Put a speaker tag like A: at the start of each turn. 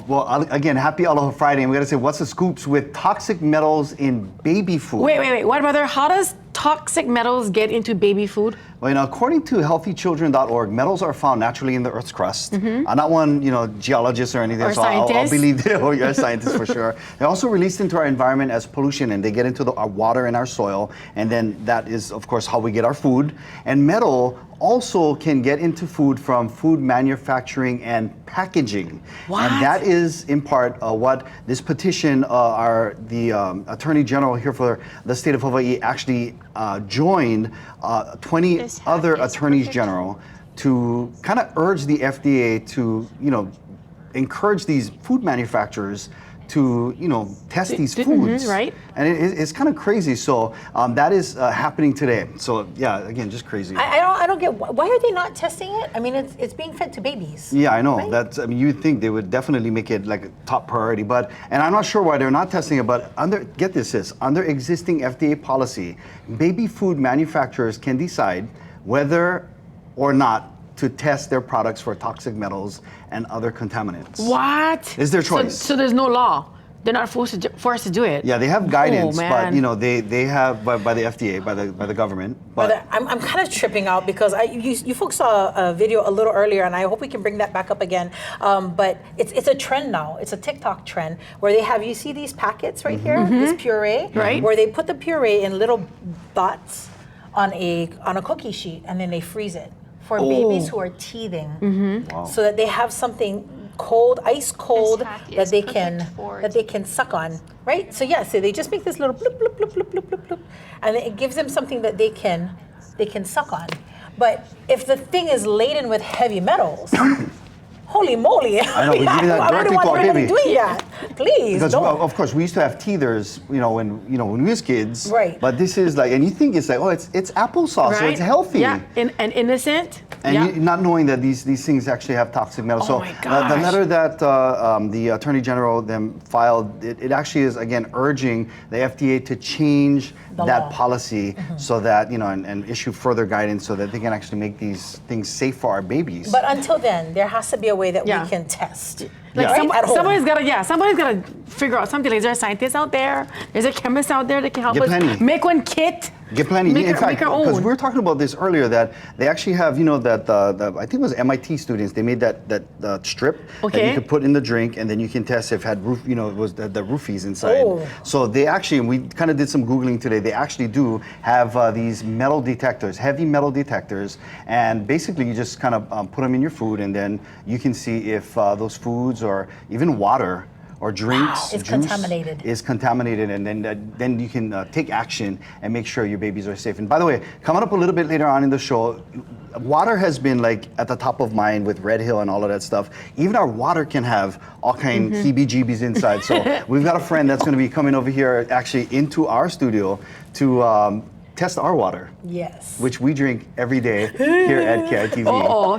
A: Again, happy Aloha Friday. And we got to say, what's the scoops with toxic metals in baby food?
B: Wait. What, brother? How does toxic metals get into baby food?
A: Well, according to healthychildren.org, metals are found naturally in the Earth's crust. I'm not one, geologist or anything,
B: or
A: so I'll believe it. Or you're a scientist for sure. They're also released into our environment as pollution, and they get into our water and our soil, and then that is, of course, how we get our food. And metal also can get into food from food manufacturing and packaging.
B: What?
A: And that is, in part, what this petition, the Attorney General here for the state of Hawaii actually joined 20 other attorneys general to kind of urge the FDA to, encourage these food manufacturers to, test these foods.
B: Right.
A: And it's kind of crazy. So that is happening today. So yeah, again, just crazy.
C: I don't get, why are they not testing it? I mean, it's being fed to babies.
A: Yeah, I know.
C: Right?
A: You'd think they would definitely make it like a top priority, and I'm not sure why they're not testing it, but get this, under existing FDA policy, baby food manufacturers can decide whether or not to test their products for toxic metals and other contaminants.
B: What?
A: It's their choice.
B: So there's no law. They're not forced to do it.
A: Yeah, they have guidance,
B: man.
A: but they have by the FDA, by the government. But
C: I'm kind of tripping out because you folks saw a video a little earlier, and I hope we can bring that back up again. But it's a trend now. It's a TikTok trend where they have, you see these packets right here, this puree,
B: right?
C: Where they put the puree in little dots on a cookie sheet, and then they freeze it for babies who are teething,
A: Wow.
C: so that they have something cold, ice cold, that they can suck on, right? So so they just make this little bloop bloop bloop bloop bloop bloop bloop, and it gives them something that they can suck on. But if the thing is laden with heavy metals, holy moly!
A: I know, we give you that
C: I
A: directly
C: don't
A: to
C: want
A: our
C: anybody
A: baby.
C: doing that. Please,
A: because
C: don't.
A: of course we used to have teethers, when we was kids.
C: Right.
A: But this is like, and you think it's like, oh, it's applesauce, so it's healthy.
B: Yeah, and innocent.
A: And not knowing that these things actually have toxic metals.
B: Oh
A: So
B: my gosh.
A: the letter that the Attorney General then filed, it actually is again urging the FDA to change
C: The
A: that
C: law.
A: policy so that, and issue further guidance so that they can actually make these things safe for our babies.
C: But until then, there has to be a way that
B: Yeah.
C: we can test.
B: Like
A: Yeah.
C: At home.
B: somebody's gotta figure out something. Like, is there a scientist out there? Is there a chemist out there that can help
A: Get
B: us
A: plenty.
B: make one kit?
A: Get plenty. In fact,
B: make our
A: because
B: own.
A: we were talking about this earlier, that they actually have, that I think it was MIT students. They made that strip that
B: Okay.
A: you could put in the drink, and then you can test if it had it was the roofies inside.
C: Oh.
A: So they actually, and we kind of did some googling today. They actually do have these metal detectors, heavy metal detectors, and basically you just kind of put them in your food, and then you can see if those foods or even water or drinks,
C: It's
A: juice
C: contaminated.
A: is contaminated, and then you can take action and make sure your babies are safe. And by the way, coming up a little bit later on in the show, water has been like at the top of mind with Red Hill and all of that stuff. Even our water can have all kind heebie-jeebies inside. So we've got a friend that's going to be coming over here actually into our studio to test our water,
C: Yes.
A: which we drink every day here at KITV.
B: Uh-oh.